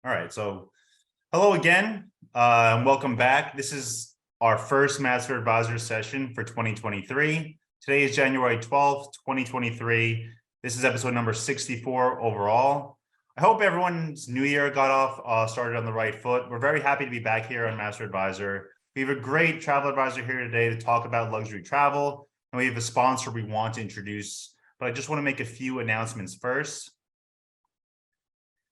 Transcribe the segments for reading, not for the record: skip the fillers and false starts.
All right, so hello again, and welcome back. This is our first Master Advisor session for 2023. Today is January 12th, 2023. This is episode number 64 overall. I hope everyone's new year got off, started on the right foot. We're very happy to be back here on Master Advisor. We have a great travel advisor here today to talk about luxury travel, and we have a sponsor we want to introduce, but I just want to make a few announcements first.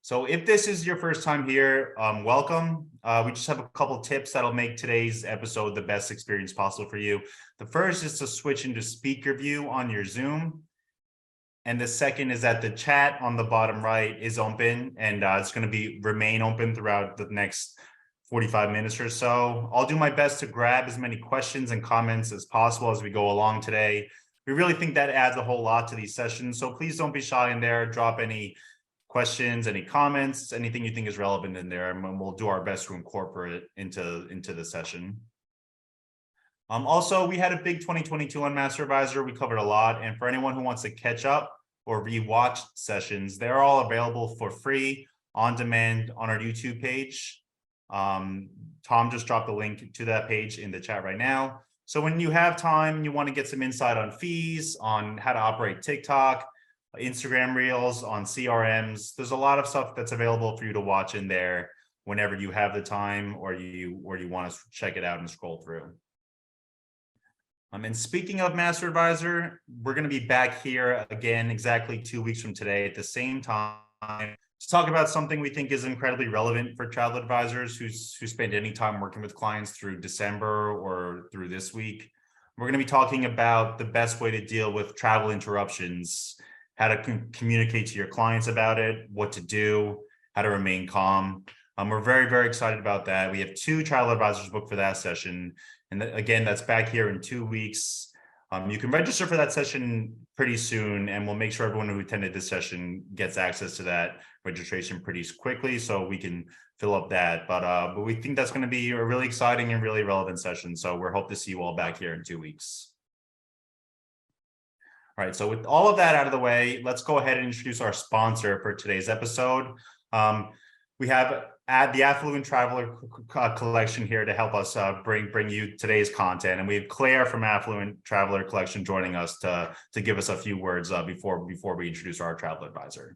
So if this is your first time here, welcome. We just have a couple tips that'll make today's episode the best experience possible for you. The first is to switch into speaker view on your Zoom. And the second is that the chat on the bottom right is open, and it's going to remain open throughout the next 45 minutes or so. I'll do my best to grab as many questions and comments as possible as we go along today. We really think that adds a whole lot to these sessions, so please don't be shy in there. Drop any questions, any comments, anything you think is relevant in there, and we'll do our best to incorporate it into the session. Also, we had a big 2022 on Master Advisor. We covered a lot, and for anyone who wants to catch up or rewatch sessions, they're all available for free on demand on our YouTube page. Tom just dropped the link to that page in the chat right now. So when you have time, you want to get some insight on fees, on how to operate TikTok, Instagram Reels, on CRMs. There's a lot of stuff that's available for you to watch in there whenever you have the time or you want to check it out and scroll through. And speaking of Master Advisor, we're going to be back here again exactly 2 weeks from today at the same time to talk about something we think is incredibly relevant for travel advisors who spend any time working with clients through December or through this week. We're going to be talking about the best way to deal with travel interruptions, how to communicate to your clients about it, what to do, how to remain calm. We're very, very excited about that. We have 2 travel advisors booked for that session. And again, that's back here in 2 weeks. You can register for that session pretty soon, and we'll make sure everyone who attended this session gets access to that registration pretty quickly so we can fill up that. But we think that's going to be a really exciting and really relevant session. So we're hope to see you all back here in 2 weeks. All right, so with all of that out of the way, let's go ahead and introduce our sponsor for today's episode. We have the Affluent Traveler Collection here to help us bring you today's content, and we have Claire from Affluent Traveler Collection joining us to give us a few words before we introduce our travel advisor.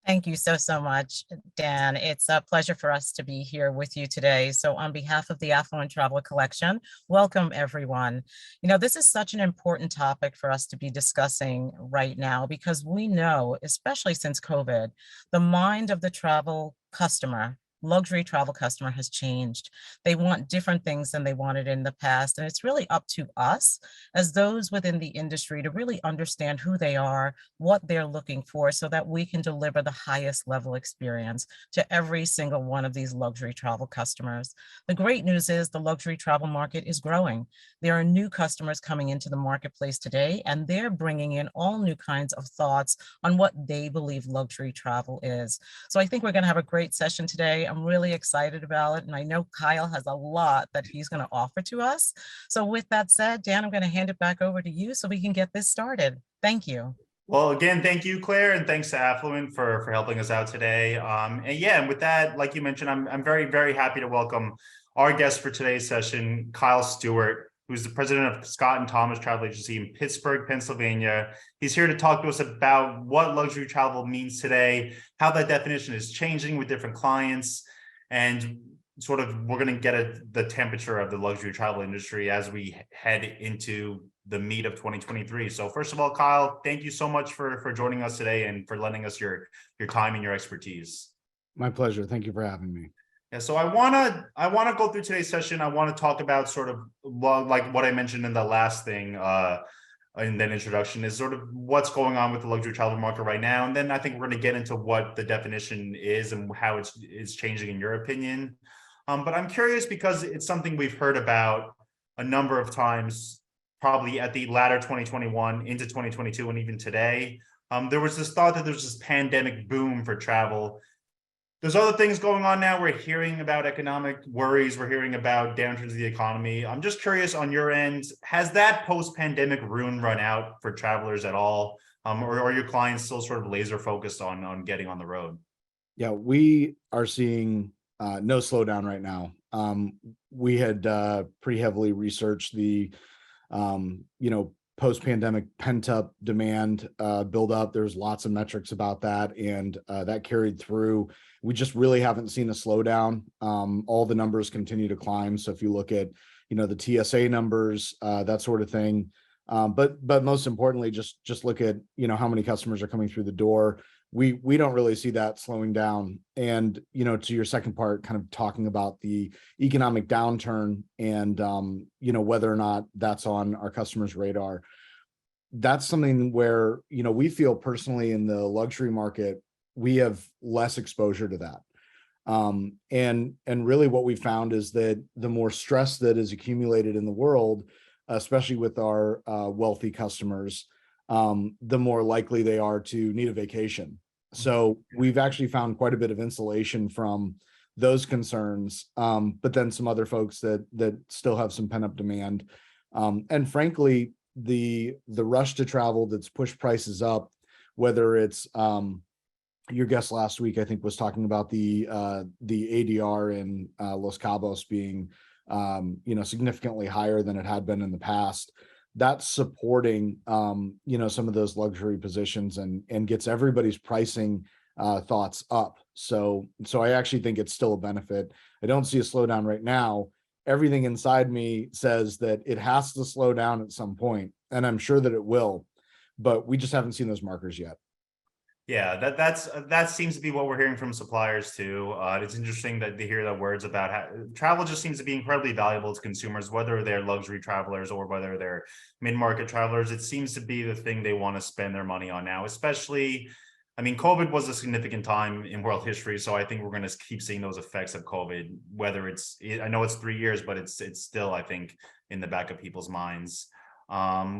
Thank you so much, Dan. It's a pleasure for us to be here with you today. So on behalf of the Affluent Traveler Collection, welcome everyone. You know, this is such an important topic for us to be discussing right now because we know, especially since COVID, the mind of the travel customer, luxury travel customer, has changed. They want different things than they wanted in the past. And it's really up to us as those within the industry to really understand who they are, what they're looking for, so that we can deliver the highest level experience to every single one of these luxury travel customers. The great news is the luxury travel market is growing. There are new customers coming into the marketplace today, and they're bringing in all new kinds of thoughts on what they believe luxury travel is. So I think we're going to have a great session today. I'm really excited about it, and I know Kyle has a lot that he's going to offer to us. So with that said, Dan, I'm going to hand it back over to you so we can get this started. Thank you. Well, again, thank you, Claire, and thanks to Affluent for helping us out today. And with that, like you mentioned, I'm very, very happy to welcome our guest for today's session, Kyle Stewart, who's the president of Scott and Thomas Travel Agency in Pittsburgh, Pennsylvania. He's here to talk to us about what luxury travel means today, how that definition is changing with different clients, and sort of we're going to get the temperature of the luxury travel industry as we head into the meat of 2023. So first of all, Kyle, thank you so much for joining us today and for lending us your time and your expertise. My pleasure. Thank you for having me. Yeah, so I wanna go through today's session. I want to talk about sort of like what I mentioned in the last thing in that introduction is sort of what's going on with the luxury travel market right now, and then I think we're going to get into what the definition is and how it's changing in your opinion. But I'm curious because it's something we've heard about a number of times, probably at the latter 2021 into 2022 and even today. There was this thought that there's this pandemic boom for travel. There's other things going on now. We're hearing about economic worries. We're hearing about downturns of the economy. I'm just curious on your end, has that post-pandemic ruin run out for travelers at all? Or are your clients still sort of laser focused on getting on the road? Yeah, we are seeing no slowdown right now. We had pretty heavily researched the post-pandemic pent-up demand build up. There's lots of metrics about that, and that carried through. We just really haven't seen a slowdown. All the numbers continue to climb. So if you look at, the TSA numbers, that sort of thing. But most importantly, just look at, how many customers are coming through the door. We don't really see that slowing down. And, to your second part, kind of talking about the economic downturn and, whether or not that's on our customers' radar. That's something where, we feel personally in the luxury market, we have less exposure to that. And really what we found is that the more stress that is accumulated in the world, especially with our wealthy customers, the more likely they are to need a vacation. So we've actually found quite a bit of insulation from those concerns, but then some other folks that still have some pent-up demand. And frankly, the rush to travel that's pushed prices up, whether it's your guest last week, I think, was talking about the ADR in Los Cabos being significantly higher than it had been in the past. That's supporting some of those luxury positions and gets everybody's pricing thoughts up. So I actually think it's still a benefit. I don't see a slowdown right now. Everything inside me says that it has to slow down at some point, and I'm sure that it will, but we just haven't seen those markers yet. Yeah, that seems to be what we're hearing from suppliers too. It's interesting that they hear the words about how travel just seems to be incredibly valuable to consumers, whether they're luxury travelers or whether they're mid-market travelers. It seems to be the thing they want to spend their money on now, especially. I mean, COVID was a significant time in world history, so I think we're going to keep seeing those effects of COVID. Whether I know it's 3 years, but it's still, I think, in the back of people's minds.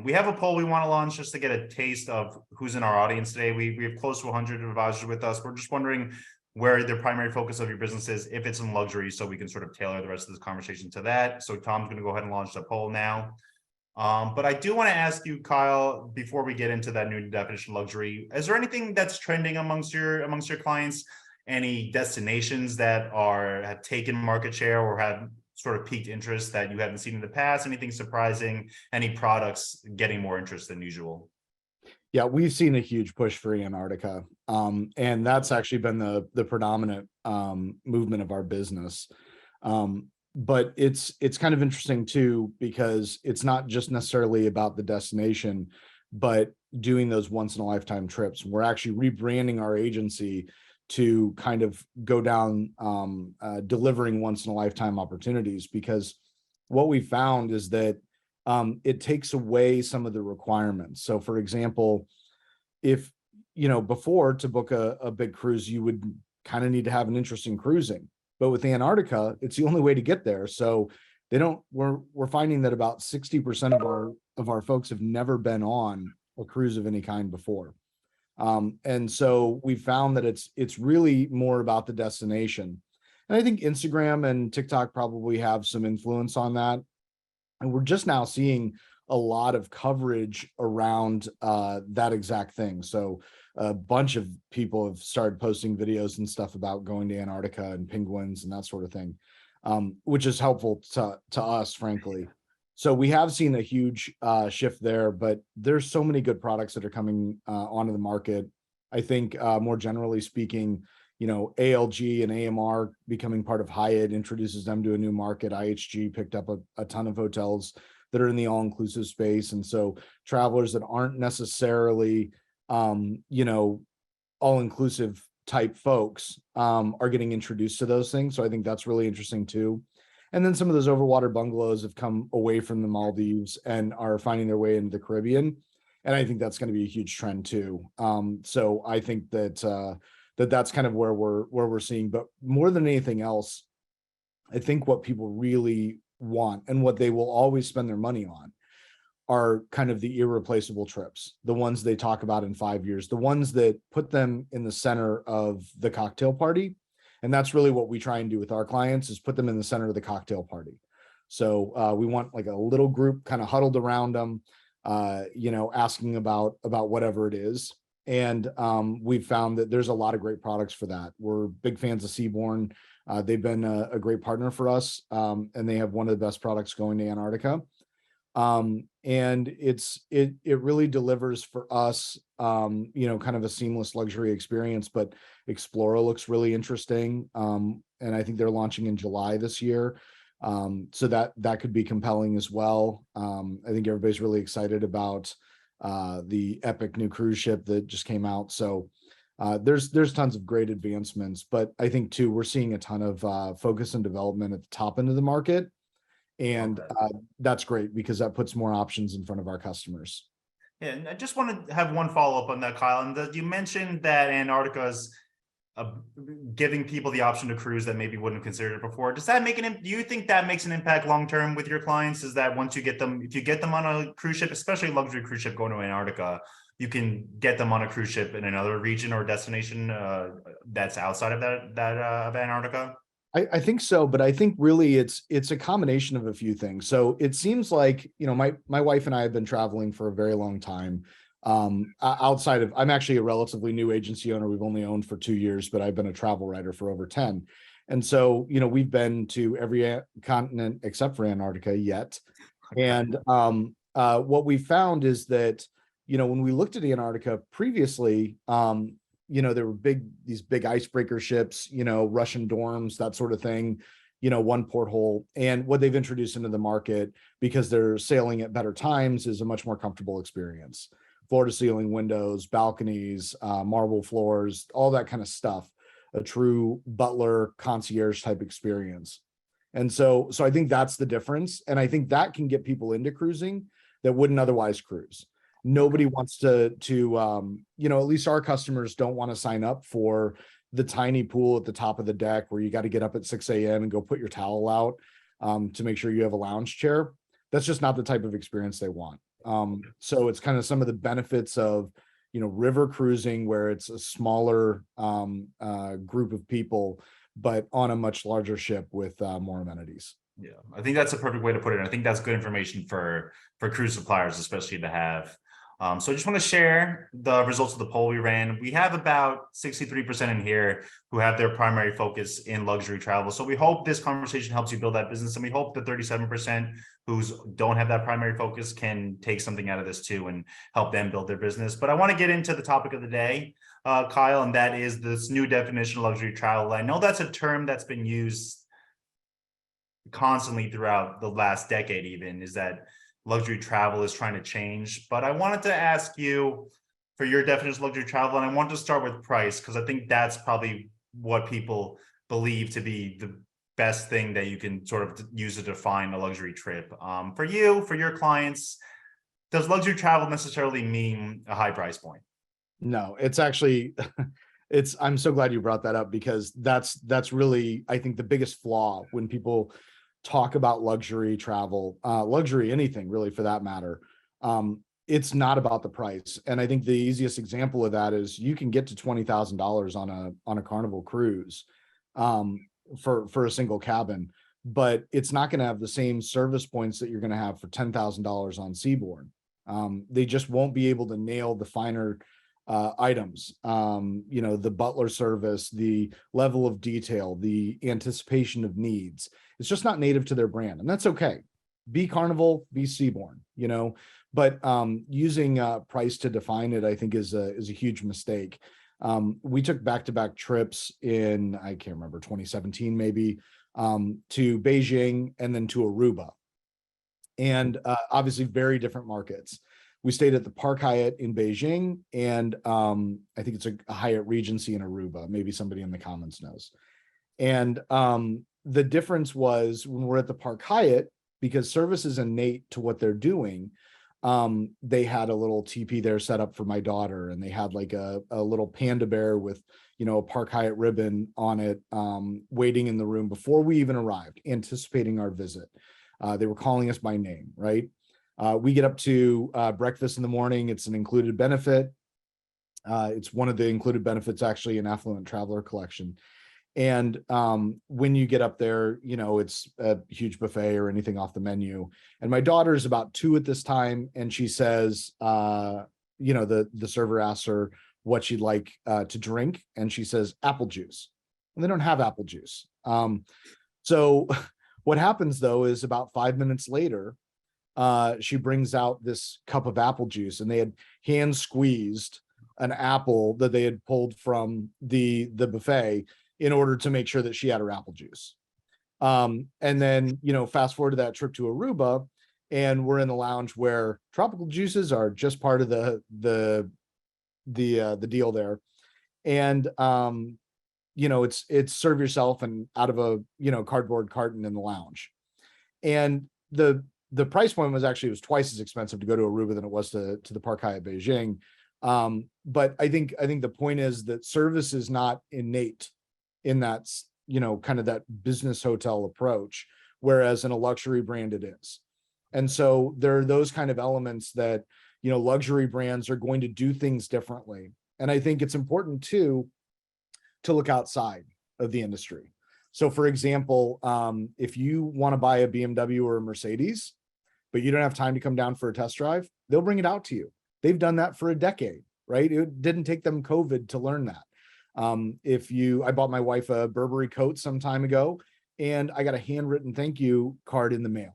We have a poll we want to launch just to get a taste of who's in our audience today. We have close to 100 advisors with us. We're just wondering where the primary focus of your business is, if it's in luxury, so we can sort of tailor the rest of this conversation to that. So Tom's going to go ahead and launch the poll now. But I do want to ask you, Kyle, before we get into that new definition of luxury, is there anything that's trending amongst your clients? Any destinations that have taken market share or have sort of piqued interest that you haven't seen in the past? Anything surprising? Any products getting more interest than usual? Yeah, we've seen a huge push for Antarctica, and that's actually been the predominant movement of our business. But it's kind of interesting too, because it's not just necessarily about the destination, but doing those once in a lifetime trips. We're actually rebranding our agency to kind of go down delivering once in a lifetime opportunities, because what we found is that it takes away some of the requirements. So for example, if before, to book a big cruise, you would kind of need to have an interest in cruising, but with Antarctica, it's the only way to get there. So we're finding that about 60% of our folks have never been on a cruise of any kind before. And so we found that it's really more about the destination. And I think Instagram and TikTok probably have some influence on that. And we're just now seeing a lot of coverage around that exact thing. So a bunch of people have started posting videos and stuff about going to Antarctica and penguins and that sort of thing, which is helpful to us, frankly. So we have seen a huge shift there, but there's so many good products that are coming onto the market. I think more generally speaking, ALG and AMR becoming part of Hyatt introduces them to a new market. IHG picked up a ton of hotels that are in the all-inclusive space. And so travelers that aren't necessarily, all-inclusive type folks are getting introduced to those things. So I think that's really interesting too. And then some of those overwater bungalows have come away from the Maldives and are finding their way into the Caribbean. And I think that's going to be a huge trend too. So I think that that's kind of where we're seeing, but more than anything else, I think what people really want and what they will always spend their money on are kind of the irreplaceable trips, the ones they talk about in 5 years, the ones that put them in the center of the cocktail party. And that's really what we try and do with our clients, is put them in the center of the cocktail party. So we want like a little group kind of huddled around them, asking about whatever it is. And we've found that there's a lot of great products for that. We're big fans of Seabourn. They've been a great partner for us, and they have one of the best products going to Antarctica. And it really delivers for us, kind of a seamless luxury experience. But Explora looks really interesting, and I think they're launching in July this year, so that could be compelling as well. I think everybody's really excited about the epic new cruise ship that just came out. So there's tons of great advancements, but I think too we're seeing a ton of focus and development at the top end of the market. And that's great because that puts more options in front of our customers. Yeah, and I just want to have one follow-up on that, Kyle. And you mentioned that Antarctica is giving people the option to cruise that maybe wouldn't have considered it before. Does that make do you think that makes an impact long-term with your clients? Is that once you get them, if you get them on a cruise ship, especially a luxury cruise ship going to Antarctica, you can get them on a cruise ship in another region or destination that's outside of of Antarctica? I think so, but I think really it's a combination of a few things. So it seems like, my wife and I have been traveling for a very long time. Outside of, I'm actually a relatively new agency owner. We've only owned for 2 years, but I've been a travel writer for over 10. And so, we've been to every continent except for Antarctica yet. And what we found is that, when we looked at Antarctica previously, there were these big icebreaker ships, Russian dorms, that sort of thing, one porthole. And what they've introduced into the market, because they're sailing at better times, is a much more comfortable experience. Floor to ceiling windows, balconies, marble floors, all that kind of stuff, a true butler concierge type experience. And so I think that's the difference. And I think that can get people into cruising that wouldn't otherwise cruise. Nobody wants to at least our customers don't want to sign up for the tiny pool at the top of the deck where you got to get up at 6 a.m. and go put your towel out to make sure you have a lounge chair. That's just not the type of experience they want. So it's kind of some of the benefits of, river cruising, where it's a smaller group of people, but on a much larger ship with more amenities. Yeah, I think that's a perfect way to put it. I think that's good information for cruise suppliers, especially to have. So I just want to share the results of the poll we ran. We have about 63% in here who have their primary focus in luxury travel. So we hope this conversation helps you build that business. And we hope the 37% who don't have that primary focus can take something out of this too and help them build their business. But I want to get into the topic of the day, Kyle, and that is this new definition of luxury travel. I know that's a term that's been used constantly throughout the last decade, even, is that luxury travel is trying to change. But I wanted to ask you for your definition of luxury travel, and I want to start with price, because I think that's probably what people believe to be the best thing that you can sort of use to define a luxury trip. For you, for your clients, does luxury travel necessarily mean a high price point? No, it's actually, I'm so glad you brought that up, because that's really, I think, the biggest flaw when people talk about luxury travel, luxury anything really for that matter. It's not about the price. And I think the easiest example of that is you can get to $20,000 on a Carnival cruise for a single cabin, but it's not going to have the same service points that you're going to have for $10,000 on Seabourn. They just won't be able to nail the finer items, the butler service, the level of detail, the anticipation of needs. It's just not native to their brand, and that's okay. Be Carnival, be Seabourn, but using price to define it, I think, is a huge mistake. We took back-to-back trips in, I can't remember, 2017 maybe, to Beijing and then to Aruba, and obviously very different markets. We stayed at the Park Hyatt in Beijing, and I think it's a Hyatt Regency in Aruba. Maybe somebody in the comments knows. And the difference was when we're at the Park Hyatt, because service is innate to what they're doing, they had a little teepee there set up for my daughter, and they had like a little panda bear with, a Park Hyatt ribbon on it, waiting in the room before we even arrived, anticipating our visit. They were calling us by name, right? We get up to breakfast in the morning. It's an included benefit. It's one of the included benefits actually in Affluent Traveler Collection. And when you get up there, it's a huge buffet or anything off the menu. And my daughter's about 2 at this time, and she says, the server asks her, what she'd like to drink, and she says apple juice, and they don't have apple juice. So what happens though is about 5 minutes later, she brings out this cup of apple juice, and they had hand squeezed an apple that they had pulled from the buffet in order to make sure that she had her apple juice. And then, fast forward to that trip to Aruba, and we're in the lounge where tropical juices are just part of the deal there. And, it's serve yourself and out of a, cardboard carton in the lounge. And the price point was actually, it was twice as expensive to go to Aruba than it was to the Park Hyatt Beijing. But I think the point is that service is not innate in that, kind of that business hotel approach, whereas in a luxury brand it is. And so there are those kind of elements that, luxury brands are going to do things differently. And I think it's important too, to look outside of the industry. So for example, if you want to buy a BMW or a Mercedes, but you don't have time to come down for a test drive, they'll bring it out to you. They've done that for a decade, right? It didn't take them COVID to learn that. I bought my wife a Burberry coat some time ago, and I got a handwritten thank you card in the mail.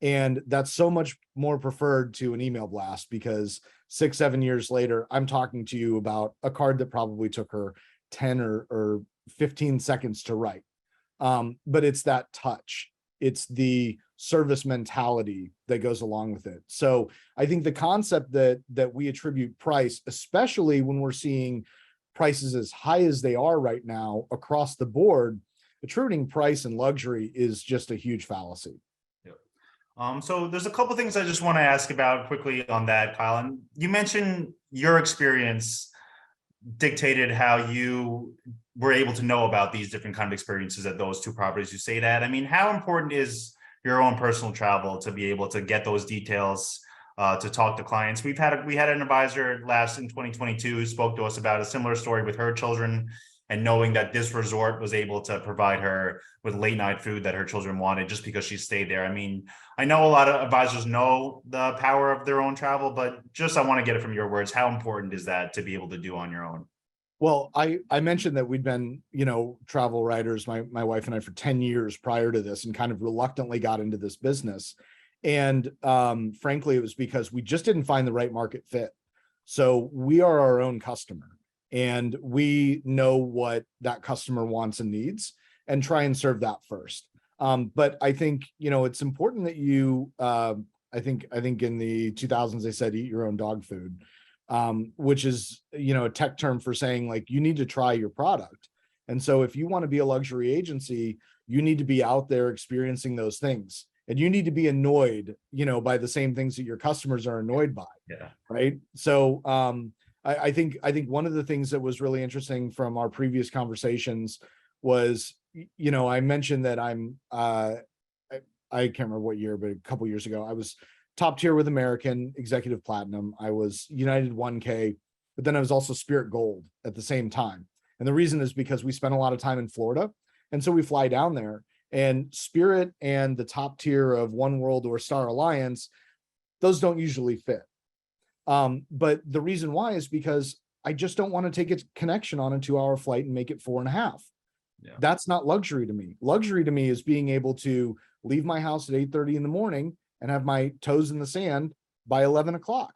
And that's so much more preferred to an email blast, because 6-7 years later, I'm talking to you about a card that probably took her 10 or 15 seconds to write. But it's that touch. It's the service mentality that goes along with it. So I think the concept that we attribute price, especially when we're seeing prices as high as they are right now across the board, attributing price and luxury is just a huge fallacy. So there's a couple of things I just want to ask about quickly on that, Kyle. And you mentioned your experience dictated how you were able to know about these different kind of experiences at those two properties you stayed at. I mean, how important is your own personal travel to be able to get those details, to talk to clients? We had an advisor last in 2022 who spoke to us about a similar story with her children, and knowing that this resort was able to provide her with late night food that her children wanted just because she stayed there. I mean, I know a lot of advisors know the power of their own travel, but just I want to get it from your words. How important is that to be able to do on your own? Well, I mentioned that we'd been, travel writers, my wife and I, for 10 years prior to this, and kind of reluctantly got into this business. And frankly, it was because we just didn't find the right market fit. So we are our own customer, and we know what that customer wants and needs, and try and serve that first. But I think, it's important that you, I think in the 2000s, they said, eat your own dog food, which is, a tech term for saying, like, you need to try your product. And so if you want to be a luxury agency, you need to be out there experiencing those things, and you need to be annoyed, by the same things that your customers are annoyed by. Yeah. Right. So, I think one of the things that was really interesting from our previous conversations was, I mentioned that I can't remember what year, but a couple years ago, I was top tier with American Executive Platinum. I was United 1K, but then I was also Spirit Gold at the same time. And the reason is because we spent a lot of time in Florida. And so we fly down there, and Spirit and the top tier of One World or Star Alliance, those don't usually fit. But the reason why is because I just don't want to take a connection on a 2-hour flight and make it 4.5. Yeah. That's not luxury to me. Luxury to me is being able to leave my house at 8:30 in the morning and have my toes in the sand by 11 o'clock.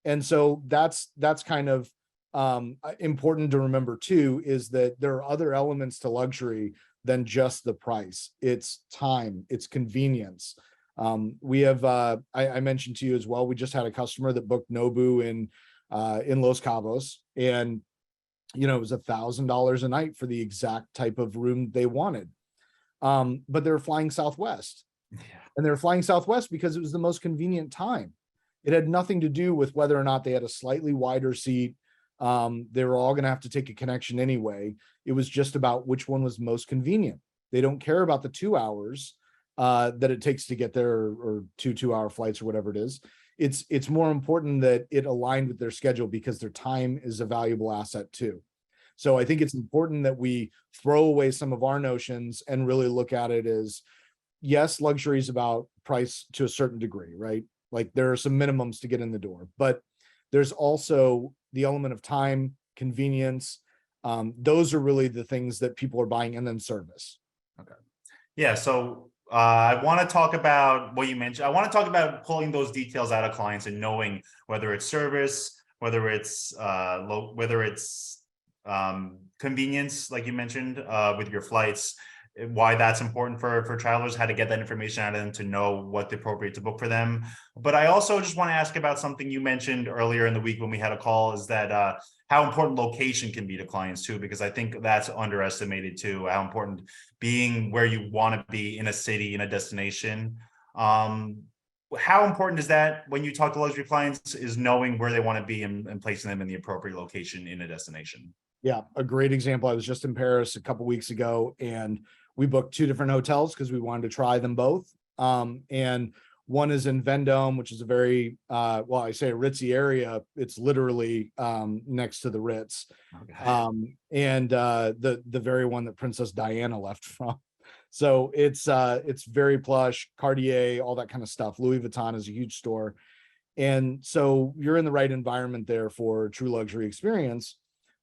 And so that's kind of important to remember too, is that there are other elements to luxury than just the price. It's time, it's convenience. We have, I mentioned to you as well, we just had a customer that booked Nobu in Los Cabos, and, it was $1,000 a night for the exact type of room they wanted. But they're flying Southwest. Yeah. And they're flying Southwest because it was the most convenient time. It had nothing to do with whether or not they had a slightly wider seat. They were all going to have to take a connection anyway. It was just about which one was most convenient. They don't care about the 2 hours that it takes to get there, or 2-hour flights or whatever it is. It's more important that it aligned with their schedule, because their time is a valuable asset too. So I think it's important that we throw away some of our notions and really look at it as, yes, luxury is about price to a certain degree, right? Like, there are some minimums to get in the door, but there's also the element of time, convenience. Those are really the things that people are buying, and then service. Yeah, so I want to talk about what you mentioned. I want to talk about pulling those details out of clients and knowing whether it's service, whether it's convenience, like you mentioned, with your flights, why that's important for travelers, how to get that information out of them to know what's appropriate to book for them. But I also just want to ask about something you mentioned earlier in the week when we had a call, is that how important location can be to clients too, because I think that's underestimated too, how important being where you want to be in a city, in a destination. How important is that when you talk to luxury clients, is knowing where they want to be and placing them in the appropriate location in a destination? Yeah, a great example. I was just in Paris a couple weeks ago, and we booked 2 different hotels because we wanted to try them both. And one is in Vendôme, which is a very, well, I say a ritzy area. It's literally next to the Ritz. Okay. And the very one that Princess Diana left from. So it's very plush, Cartier, all that kind of stuff. Louis Vuitton is a huge store. And so you're in the right environment there for true luxury experience.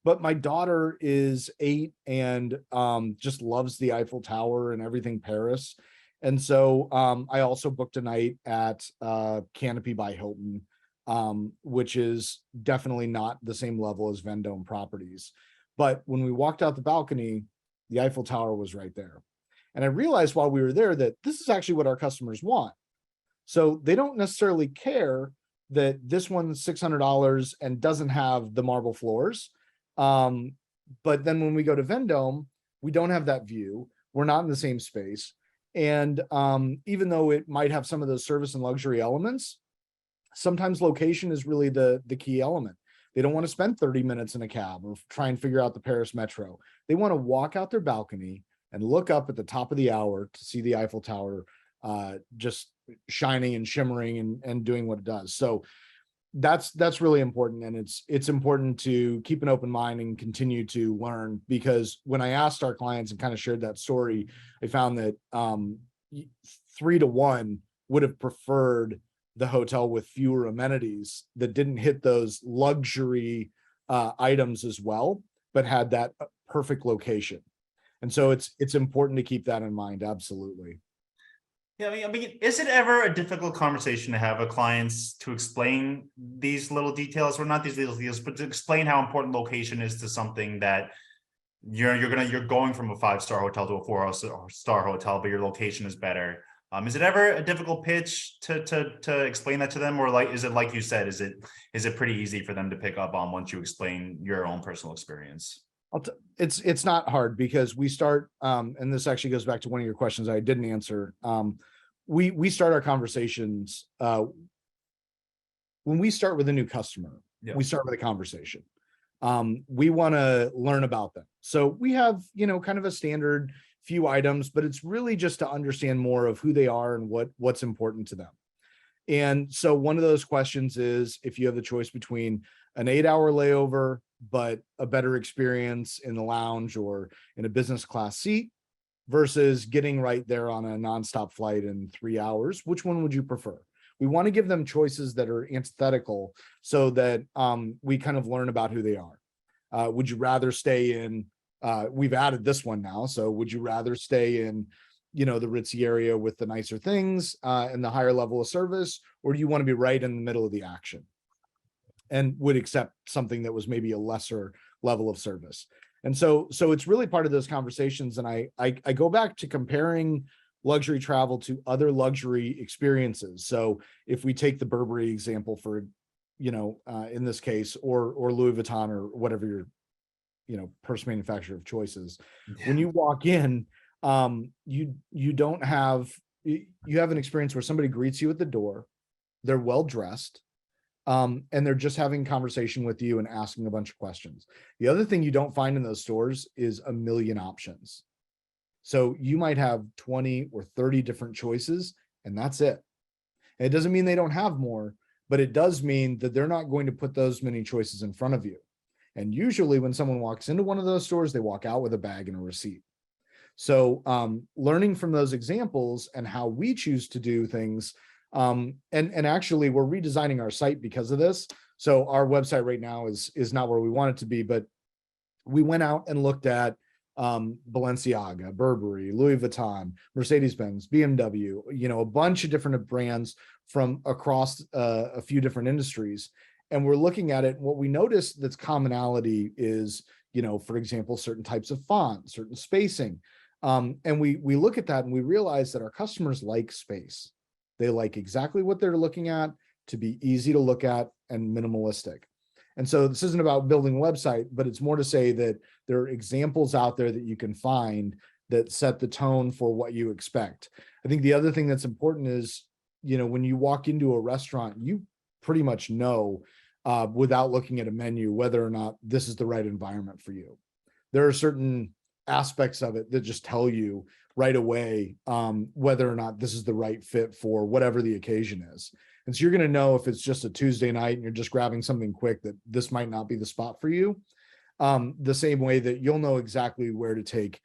But my daughter is 8 and just loves the Eiffel Tower and everything Paris. And so I also booked a night at Canopy by Hilton, which is definitely not the same level as Vendôme properties. But when we walked out the balcony, the Eiffel Tower was right there. And I realized while we were there that this is actually what our customers want. So they don't necessarily care that this one's $600 and doesn't have the marble floors. But then when we go to Vendôme, we don't have that view. We're not in the same space. And even though it might have some of those service and luxury elements, sometimes location is really the key element. They don't want to spend 30 minutes in a cab or try and figure out the Paris metro. They want to walk out their balcony and look up at the top of the hour to see the Eiffel Tower just shining and shimmering and doing what it does. So that's really important. And it's important to keep an open mind and continue to learn, because when I asked our clients and kind of shared that story, I found that 3 to 1 would have preferred the hotel with fewer amenities that didn't hit those luxury items as well, but had that perfect location. And so it's important to keep that in mind. Absolutely. Yeah, I mean, is it ever a difficult conversation to have with clients to explain these little details, or not these little details, but to explain how important location is to something that you're going from a 5-star hotel to a 4-star hotel, but your location is better. Is it ever a difficult pitch to explain that to them, or is it like you said, is it pretty easy for them to pick up on once you explain your own personal experience? It's not hard, because we start, and this actually goes back to one of your questions I didn't answer. We start our conversations when we start with a new customer. Yeah. We start with a conversation. We want to learn about them. So we have, kind of a standard few items, but it's really just to understand more of who they are and what's important to them. And so one of those questions is, if you have the choice between an 8-hour layover, but a better experience in the lounge or in a business class seat, versus getting right there on a nonstop flight in 3 hours, which one would you prefer? We want to give them choices that are antithetical, so that we kind of learn about who they are. Would you rather stay in, we've added this one now. So would you rather stay in, the ritzy area with the nicer things and the higher level of service, or do you want to be right in the middle of the action and would accept something that was maybe a lesser level of service? And so it's really part of those conversations. And I go back to comparing luxury travel to other luxury experiences. So if we take the Burberry example for, in this case, or Louis Vuitton, or whatever your, purse manufacturer of choices, when you walk in, you don't have, you have an experience where somebody greets you at the door, they're well dressed, and they're just having conversation with you and asking a bunch of questions. The other thing you don't find in those stores is a million options. So you might have 20 or 30 different choices, and that's it. And it doesn't mean they don't have more, but it does mean that they're not going to put those many choices in front of you. And usually when someone walks into one of those stores, they walk out with a bag and a receipt. So learning from those examples and how we choose to do things, and actually we're redesigning our site because of this. So our website right now is not where we want it to be, but we went out and looked at Balenciaga, Burberry, Louis Vuitton, Mercedes-Benz, BMW, a bunch of different brands from across a few different industries. And we're looking at it. What we noticed that's commonality is, for example, certain types of font, certain spacing. And we look at that and we realize that our customers like space. They like exactly what they're looking at, to be easy to look at and minimalistic. And so this isn't about building a website, but it's more to say that there are examples out there that you can find that set the tone for what you expect. I think the other thing that's important is, when you walk into a restaurant, you pretty much know without looking at a menu whether or not this is the right environment for you. There are certain aspects of it that just tell you right away whether or not this is the right fit for whatever the occasion is. And so you're going to know if it's just a Tuesday night and you're just grabbing something quick that this might not be the spot for you. The same way that you'll know exactly where to take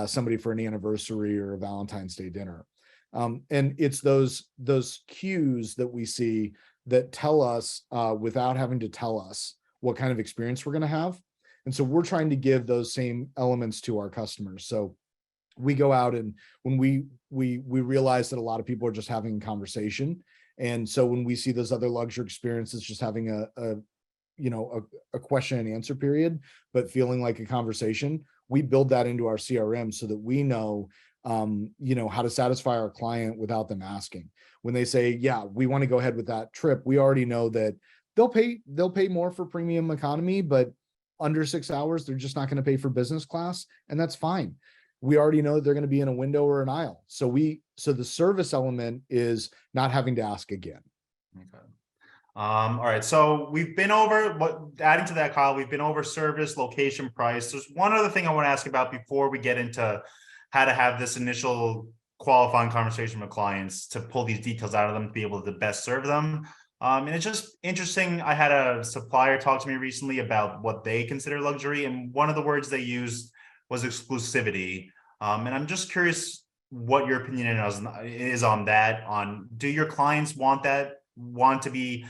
somebody for an anniversary or a Valentine's Day dinner. And it's those cues that we see that tell us without having to tell us what kind of experience we're going to have. And so we're trying to give those same elements to our customers. So we go out and when we realize that a lot of people are just having a conversation. And so when we see those other luxury experiences, just having a question and answer period, but feeling like a conversation, we build that into our CRM so that we know, how to satisfy our client without them asking. When they say, yeah, we want to go ahead with that trip, we already know that they'll pay more for premium economy, but under 6 hours, they're just not going to pay for business class. And that's fine. We already know they're going to be in a window or an aisle. So the service element is not having to ask again. Okay. All right. So we've been over adding to that, Kyle, we've been over service, location, price. There's one other thing I want to ask about before we get into how to have this initial qualifying conversation with clients to pull these details out of them to be able to best serve them. And it's just interesting. I had a supplier talk to me recently about what they consider luxury. And one of the words they used was exclusivity. And I'm just curious what your opinion is on that. Do your clients want that? Want to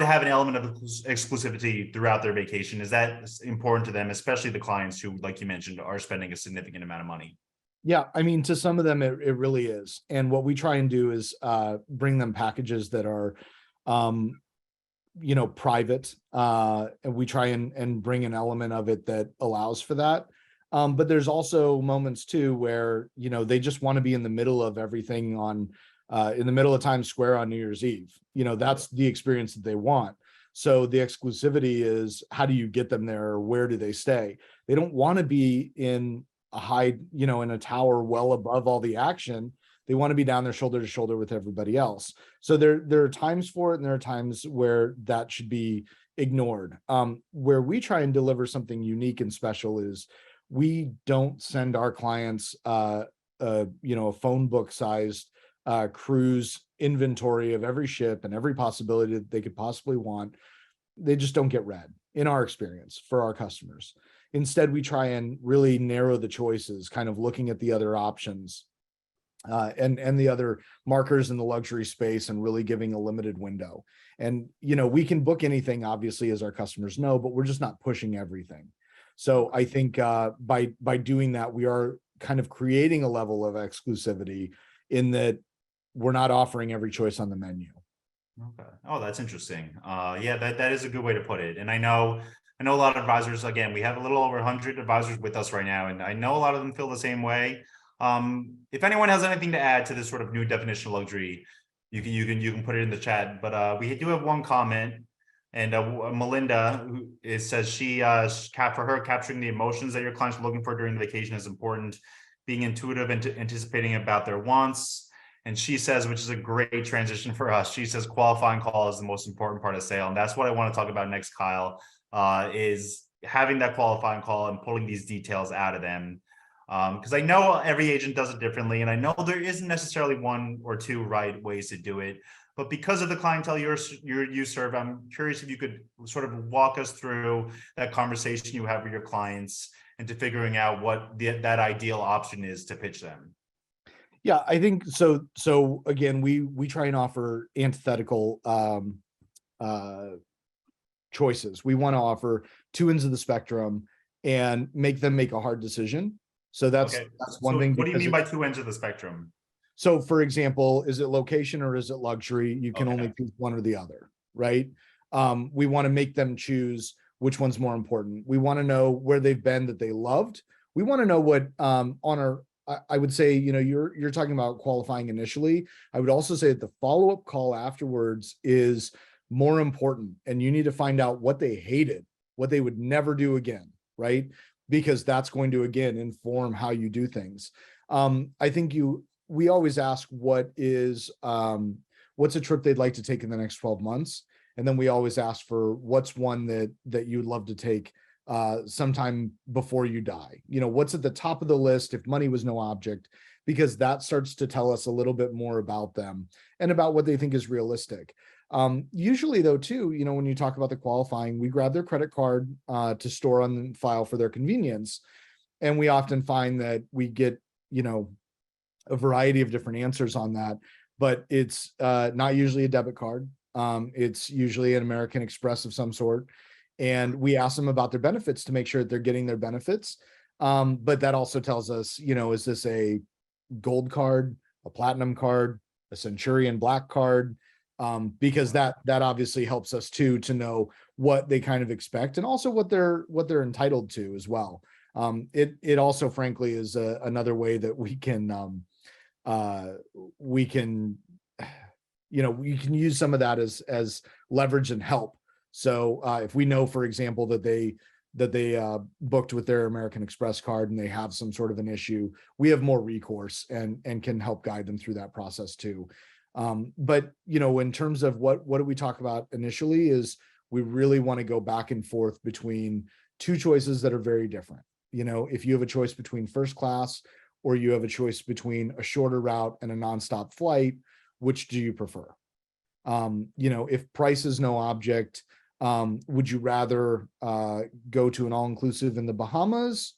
have an element of exclusivity throughout their vacation? Is that important to them, especially the clients who, like you mentioned, are spending a significant amount of money? Yeah, I mean, to some of them, it really is. And what we try and do is bring them packages that are, private. And we try and bring an element of it that allows for that. But there's also moments too where, they just want to be in the middle of everything in the middle of Times Square on New Year's Eve. That's the experience that they want. So the exclusivity is, how do you get them there? Or where do they stay? They don't want to be in a high, in a tower well above all the action. They want to be down there shoulder to shoulder with everybody else. So there are times for it, and there are times where that should be ignored. Where we try and deliver something unique and special is we don't send our clients a phone book sized cruise inventory of every ship and every possibility that they could possibly want. They just don't get read in our experience for our customers. Instead, we try and really narrow the choices, kind of looking at the other options and the other markers in the luxury space and really giving a limited window. And, we can book anything, obviously, as our customers know, but we're just not pushing everything. So I think by doing that, we are kind of creating a level of exclusivity in that we're not offering every choice on the menu. Okay. Oh, that's interesting. Yeah, that is a good way to put it. And I know a lot of advisors, again, we have a little over 100 advisors with us right now, and I know a lot of them feel the same way. If anyone has anything to add to this sort of new definition of luxury, you can put it in the chat. But we do have one comment, and Melinda, who says for her, capturing the emotions that your clients are looking for during the vacation is important. Being intuitive and anticipating about their wants. And she says, which is a great transition for us, she says qualifying call is the most important part of sale. And that's what I want to talk about next, Kyle, is having that qualifying call and pulling these details out of them. Because I know every agent does it differently, and I know there isn't necessarily one or two right ways to do it. But because of the clientele you serve, I'm curious if you could sort of walk us through that conversation you have with your clients and to figuring out what that ideal option is to pitch them. Yeah, I think so. So again, we try and offer antithetical choices. We want to offer two ends of the spectrum and make them make a hard decision. So that's Okay. one So thing. what do you because mean by two ends of the spectrum? So for example, is it location or is it luxury? You can Okay. only choose one or the other, right? We want to make them choose which one's more important. We want to know where they've been that they loved. We want to know what I would say, you're talking about qualifying initially. I would also say that the follow-up call afterwards is more important, and you need to find out what they hated, what they would never do again, right? Because that's going to, again, inform how you do things. I think we always ask what's a trip they'd like to take in the next 12 months. And then we always ask for what's one that you'd love to take sometime before you die. What's at the top of the list if money was no object, because that starts to tell us a little bit more about them and about what they think is realistic. Usually though, too, when you talk about the qualifying, we grab their credit card to store on file for their convenience. And we often find that we get, a variety of different answers on that, but it's not usually a debit card. It's usually an American Express of some sort. And we ask them about their benefits to make sure that they're getting their benefits. But that also tells us, is this a gold card, a platinum card, a Centurion Black card? Because that obviously helps us too, to know what they kind of expect and also what they're entitled to as well. It also, frankly, is another way that we can use some of that as leverage and help. So if we know, for example, that they booked with their American Express card and they have some sort of an issue, we have more recourse and can help guide them through that process too. But in terms of what do we talk about initially, is we really want to go back and forth between two choices that are very different. If you have a choice between first class or you have a choice between a shorter route and a nonstop flight, which do you prefer? If price is no object, would you rather go to an all-inclusive in the Bahamas,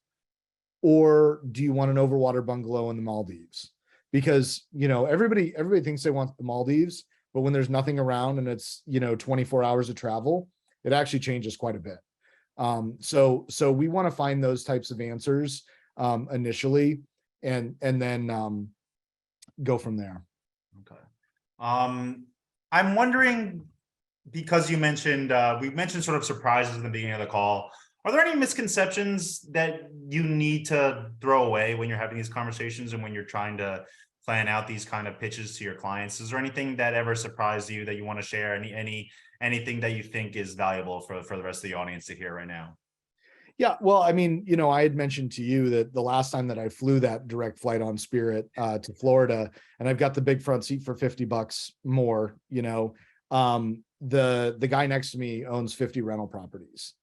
or do you want an overwater bungalow in the Maldives? Because everybody thinks they want the Maldives, but when there's nothing around and it's 24 hours of travel, it actually changes quite a bit. So we want to find those types of answers initially, and then go from there. Okay. I'm wondering, because you mentioned, we mentioned sort of surprises in the beginning of the call. Are there any misconceptions that you need to throw away when you're having these conversations and when you're trying to plan out these kind of pitches to your clients? Is there anything that ever surprised you that you want to share? Anything that you think is valuable for the rest of the audience to hear right now? Yeah, well, I mean, I had mentioned to you that the last time that I flew that direct flight on Spirit to Florida, and I've got the big front seat for $50 more, the guy next to me owns 50 rental properties,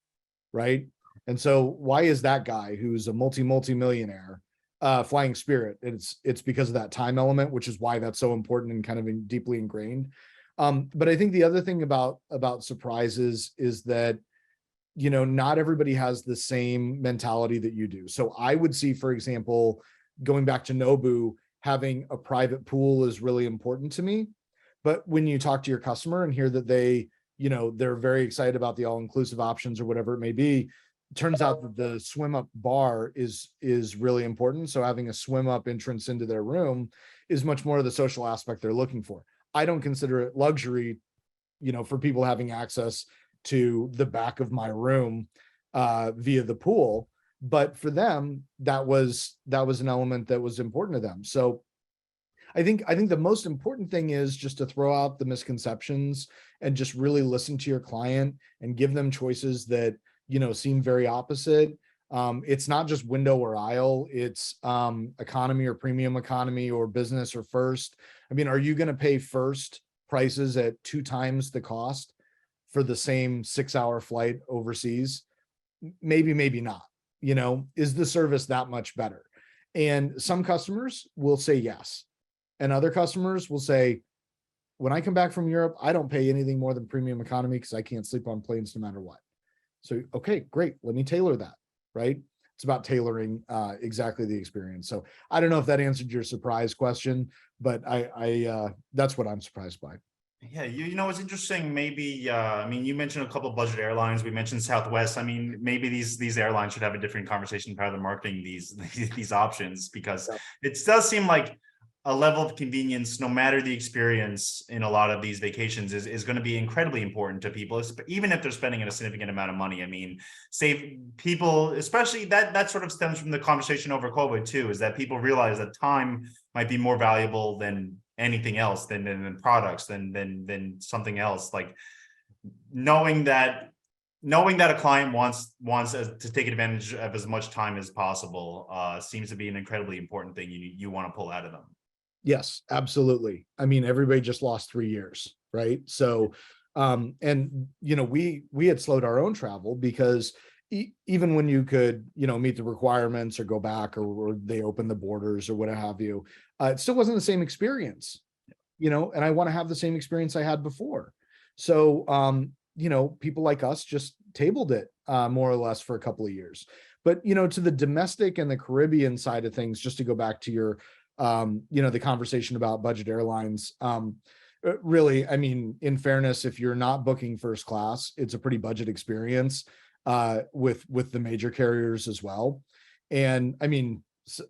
right? And so why is that guy, who's a multi-millionaire, flying Spirit? It's because of that time element, which is why that's so important and kind of deeply ingrained. But I think the other thing about surprises is that not everybody has the same mentality that you do. So I would see, for example, going back to Nobu, having a private pool is really important to me. But when you talk to your customer and hear that they're very excited about the all-inclusive options or whatever it may be, it turns out that the swim up bar is really important. So having a swim up entrance into their room is much more of the social aspect they're looking for. I don't consider it luxury, for people having access to the back of my room via the pool, but for them, that was an element that was important to them. So I think the most important thing is just to throw out the misconceptions and just really listen to your client and give them choices that seem very opposite. It's not just window or aisle, it's economy or premium economy or business or first. I mean, are you going to pay first prices at 2 times the cost for the same 6-hour flight overseas? Maybe not. Is the service that much better? And some customers will say yes, and other customers will say, when I come back from Europe, I don't pay anything more than premium economy because I can't sleep on planes no matter what. So, okay, great. Let me tailor that, right? It's about tailoring exactly the experience. So I don't know if that answered your surprise question, but I that's what I'm surprised by. Yeah, you know, it's interesting. Maybe, I mean, you mentioned a couple of budget airlines. We mentioned Southwest. I mean, maybe these airlines should have a different conversation about how they're marketing these options, because Yeah. it does seem like a level of convenience, no matter the experience in a lot of these vacations, is going to be incredibly important to people, even if they're spending a significant amount of money. I mean, save people, especially that sort of stems from the conversation over COVID too, is that people realize that time might be more valuable than anything else, than products, than something else. Like knowing that a client wants to take advantage of as much time as possible seems to be an incredibly important thing you want to pull out of them. Yes, absolutely. I mean, everybody just lost 3 years, right? So, and we had slowed our own travel because even when you could, meet the requirements or go back, or they opened the borders or what have you, it still wasn't the same experience, and I want to have the same experience I had before. So, people like us just tabled it, more or less for a couple of years. But, to the domestic and the Caribbean side of things, just to go back to your, the conversation about budget airlines, really, I mean, in fairness, if you're not booking first class, it's a pretty budget experience, with the major carriers as well. And I mean,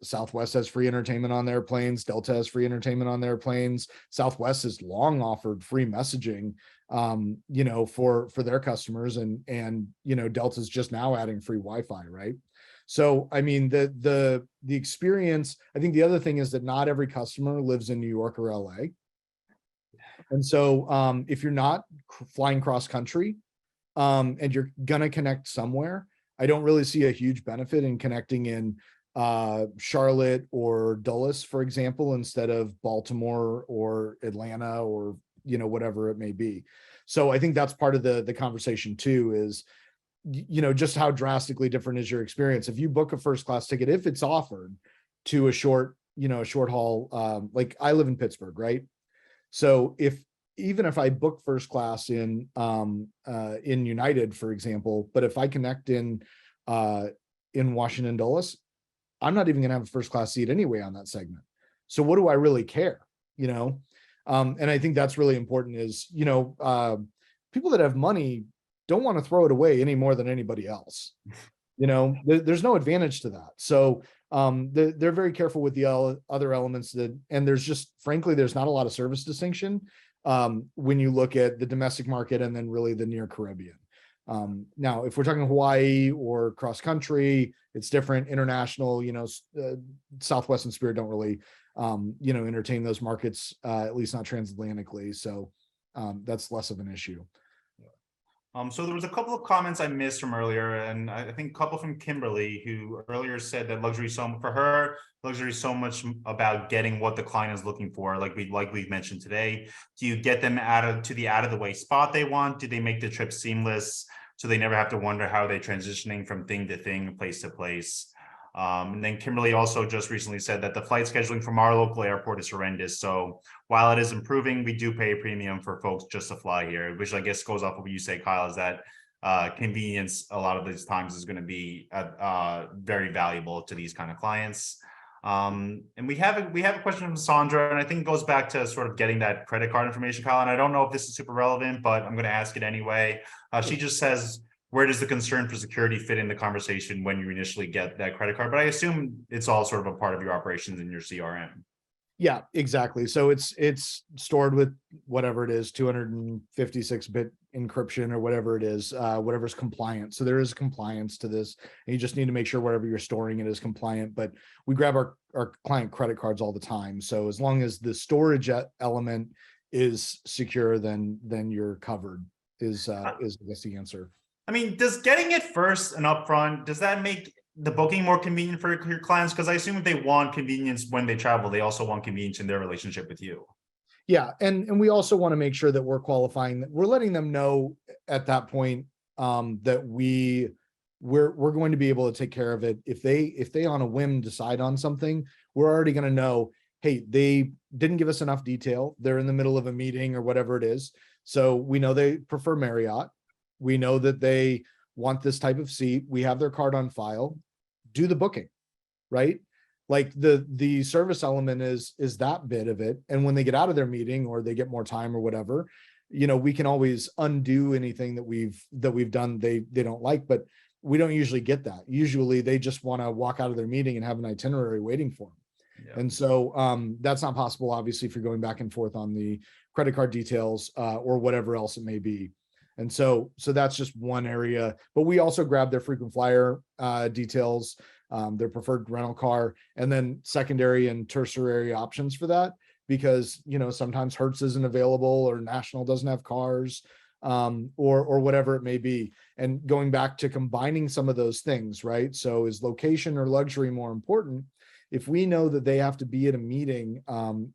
Southwest has free entertainment on their planes. Delta has free entertainment on their planes. Southwest has long offered free messaging, for their customers, and Delta's just now adding free Wi-Fi, right? So I mean, the experience. I think the other thing is that not every customer lives in New York or LA, and so if you're not flying cross country, and you're gonna connect somewhere, I don't really see a huge benefit in connecting in Charlotte or Dulles, for example, instead of Baltimore or Atlanta, or whatever it may be. So I think that's part of the conversation too, is just how drastically different is your experience if you book a first class ticket, if it's offered to a short haul, like I live in Pittsburgh, right? So even if I book first class in United, for example, but if I connect in Washington Dulles, I'm not even going to have a first class seat anyway on that segment. So what do I really care? And I think that's really important, is, people that have money don't want to throw it away any more than anybody else. There's no advantage to that. So they're very careful with the other elements and frankly, there's not a lot of service distinction when you look at the domestic market and then really the near Caribbean. Now, if we're talking Hawaii or cross country, it's different. International, Southwest and Spirit don't really, entertain those markets, at least not transatlantically. So that's less of an issue. So there was a couple of comments I missed from earlier, and I think a couple from Kimberly, who earlier said that for her, luxury is so much about getting what the client is looking for. Like we've mentioned today, do you get them out of the way spot they want? Do they make the trip seamless, so they never have to wonder how they're transitioning from thing to thing, place to place? And then Kimberly also just recently said that the flight scheduling from our local airport is horrendous. So while it is improving, we do pay a premium for folks just to fly here, which I guess goes off of what you say, Kyle, is that convenience a lot of these times is going to be very valuable to these kind of clients. And we have a question from Sandra, and I think it goes back to sort of getting that credit card information, Kyle. And I don't know if this is super relevant, but I'm going to ask it anyway. She just says, where does the concern for security fit in the conversation when you initially get that credit card? But I assume it's all sort of a part of your operations in your CRM. Yeah, exactly. So it's stored with whatever it is, 256-bit encryption or whatever it is, whatever's compliant. So there is compliance to this, and you just need to make sure wherever you're storing it is compliant. But we grab our client credit cards all the time. So as long as the storage element is secure, then you're covered, is I guess the answer. I mean, does getting it first and upfront, does that make the booking more convenient for your clients? Because I assume if they want convenience when they travel, they also want convenience in their relationship with you. Yeah, and we also want to make sure that we're qualifying, that we're letting them know at that point, that we're going to be able to take care of it. If they on a whim decide on something, we're already going to know, hey, they didn't give us enough detail. They're in the middle of a meeting or whatever it is. So we know they prefer Marriott. We know that they want this type of seat. We have their card on file. Do the booking, right? Like the service element is that bit of it. And when they get out of their meeting or they get more time or whatever, we can always undo anything that we've done they don't like, but we don't usually get that. Usually they just want to walk out of their meeting and have an itinerary waiting for them. Yeah. And so that's not possible, obviously, if you're going back and forth on the credit card details or whatever else it may be. And so that's just one area. But we also grab their frequent flyer details, their preferred rental car, and then secondary and tertiary options for that, because sometimes Hertz isn't available or National doesn't have cars, or whatever it may be. And going back to combining some of those things, right? So is location or luxury more important? If we know that they have to be at a meeting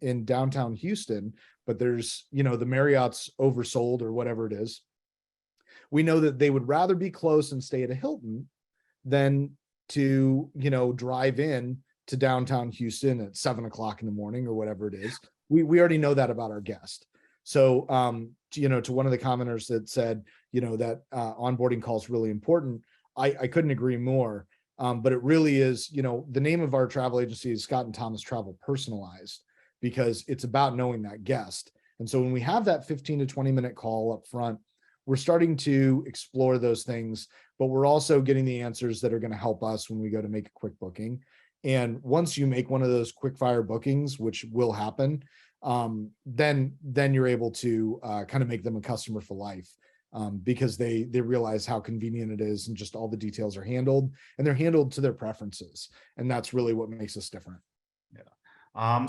in downtown Houston, but there's the Marriott's oversold or whatever it is, we know that they would rather be close and stay at a Hilton than to drive in to downtown Houston at 7 o'clock in the morning or whatever it is. We already know that about our guest. So to one of the commenters that said that onboarding call is really important, I couldn't agree more. But it really is, the name of our travel agency is Scott and Thomas Travel Personalized, because it's about knowing that guest. And so when we have that 15 to 20 minute call up front, we're starting to explore those things, but we're also getting the answers that are going to help us when we go to make a quick booking. And once you make one of those quick fire bookings, which will happen, then you're able to kind of make them a customer for life, because they realize how convenient it is and just all the details are handled, and they're handled to their preferences. And that's really what makes us different.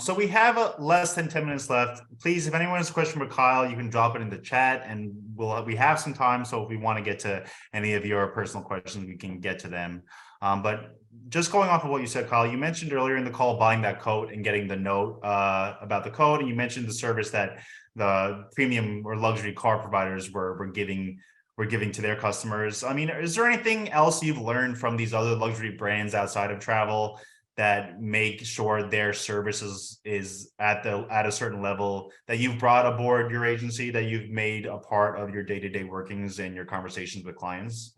So we have less than 10 minutes left. Please, if anyone has a question for Kyle, you can drop it in the chat, and we have some time. So if we want to get to any of your personal questions, we can get to them. But just going off of what you said, Kyle, you mentioned earlier in the call buying that coat and getting the note about the code, and you mentioned the service that the premium or luxury car providers were giving to their customers. I mean, is there anything else you've learned from these other luxury brands outside of travel that make sure their services is at a certain level that you've brought aboard your agency, that you've made a part of your day-to-day workings and your conversations with clients?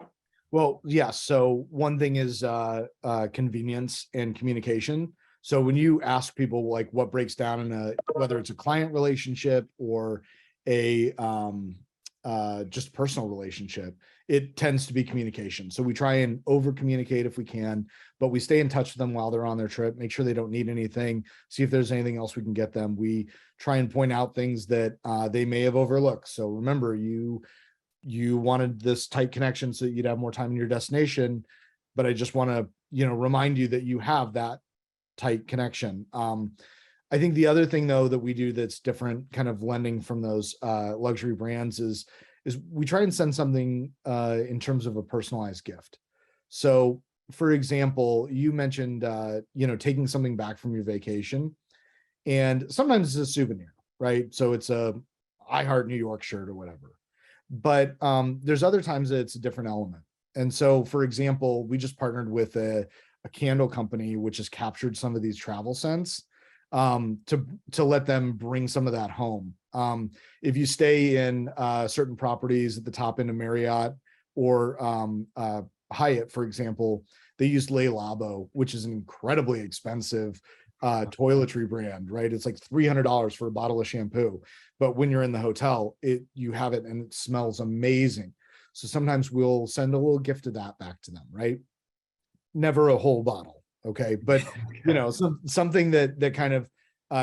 Well, yeah. So one thing is convenience and communication. So when you ask people like what breaks down in whether it's a client relationship or a just personal relationship, it tends to be communication. So we try and over communicate if we can, but we stay in touch with them while they're on their trip, make sure they don't need anything, see if there's anything else we can get them. We try and point out things that they may have overlooked. So remember, you wanted this tight connection so that you'd have more time in your destination, but I just want to remind you that you have that tight connection. I think the other thing though that we do that's different, kind of lending from those luxury brands, is we try and send something in terms of a personalized gift. So for example, you mentioned taking something back from your vacation, and sometimes it's a souvenir, right? So it's a I Heart New York shirt or whatever. But there's other times that it's a different element. And so, for example, we just partnered with a candle company, which has captured some of these travel scents to let them bring some of that home. If you stay in certain properties at the top end of Marriott or Hyatt, for example, they use Le Labo, which is an incredibly expensive toiletry brand, right? It's like $300 for a bottle of shampoo. But when you're in the hotel, you have it and it smells amazing. So sometimes we'll send a little gift of that back to them, right? Never a whole bottle, okay? But something that kind of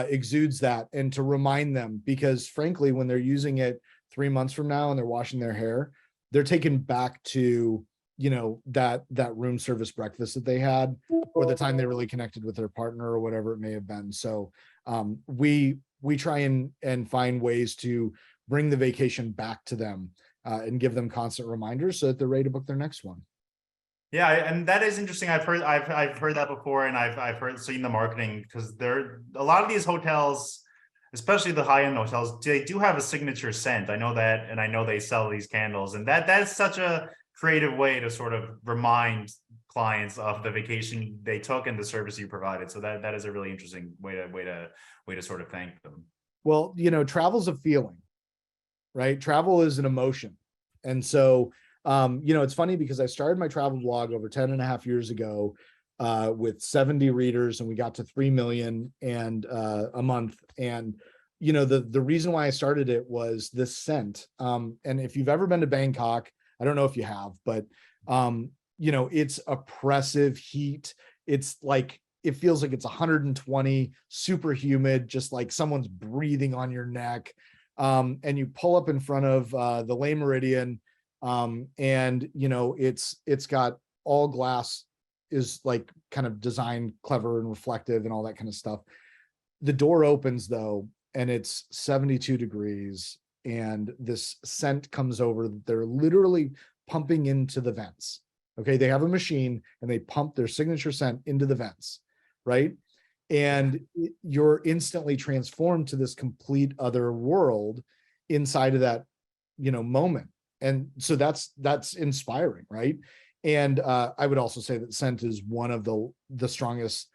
exudes that, and to remind them, because frankly, when they're using it 3 months from now and they're washing their hair, they're taken back to that room service breakfast that they had, or the time they really connected with their partner or whatever it may have been. So we try and find ways to bring the vacation back to them and give them constant reminders so that they're ready to book their next one. Yeah, and that is interesting. I've heard that before, and I've seen the marketing, because a lot of these hotels, especially the high-end hotels, they do have a signature scent. I know that, and I know they sell these candles, and that's such a creative way to sort of remind clients of the vacation they took and the service you provided. So that is a really interesting way to sort of thank them. Well, travel's a feeling, right? Travel is an emotion. And so, it's funny because I started my travel blog over 10 and a half years ago, with 70 readers, and we got to 3 million and a month. And the reason why I started it was this scent. And if you've ever been to Bangkok, I don't know if you have, but it's oppressive heat. It's like, it feels like it's 120, super humid, just like someone's breathing on your neck. And you pull up in front of the Le Meridien, and it's got all glass, is like kind of designed clever and reflective and all that kind of stuff. The door opens though, and it's 72 degrees, and this scent comes over. They're literally pumping into the vents. Okay, they have a machine and they pump their signature scent into the vents, right? And you're instantly transformed to this complete other world inside of that moment. And so that's inspiring, right? And I would also say that scent is one of the strongest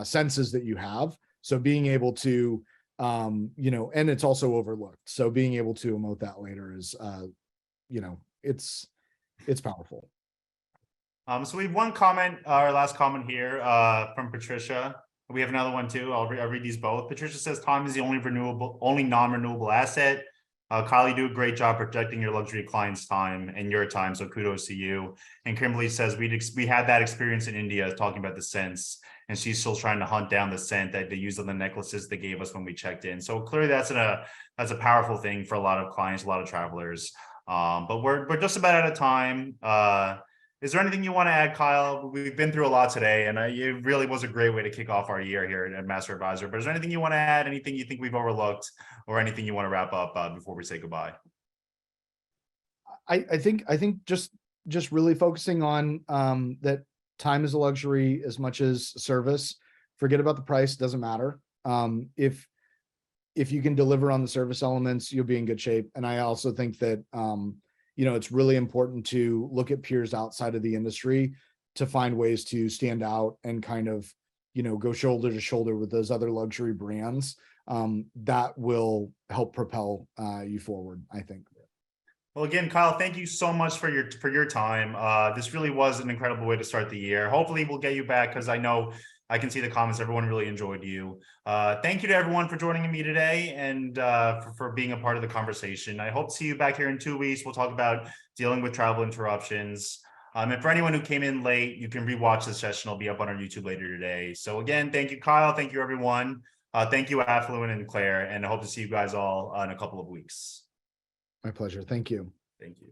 senses that you have. So being able to and it's also overlooked, so being able to emote that later is it's powerful. So we have one comment, our last comment here from Patricia. We have another one too. I'll read these both. Patricia says, time is the only non-renewable asset. Kyle, you do a great job protecting your luxury clients' time and your time, so kudos to you. And Kimberly says, we had that experience in India talking about the scents, and she's still trying to hunt down the scent that they used on the necklaces they gave us when we checked in. So clearly that's a powerful thing for a lot of clients, a lot of travelers. But we're just about out of time. Is there anything you want to add, Kyle? We've been through a lot today, and it really was a great way to kick off our year here at MasterAdvsior. But is there anything you want to add, anything you think we've overlooked, or anything you want to wrap up before we say goodbye? I think just really focusing on that time is a luxury as much as service. Forget about the price, doesn't matter. If you can deliver on the service elements, you'll be in good shape. And I also think that it's really important to look at peers outside of the industry to find ways to stand out and kind of, go shoulder to shoulder with those other luxury brands. That will help propel you forward, I think. Well, again, Kyle, thank you so much for your time. This really was an incredible way to start the year. Hopefully we'll get you back, because I know I can see the comments. Everyone really enjoyed you. Thank you to everyone for joining me today and for being a part of the conversation. I hope to see you back here in 2 weeks. We'll talk about dealing with travel interruptions. And for anyone who came in late, you can rewatch the session. It'll be up on our YouTube later today. So again, thank you, Kyle. Thank you, everyone. Thank you, Affluent and Claire. And I hope to see you guys all in a couple of weeks. My pleasure. Thank you. Thank you.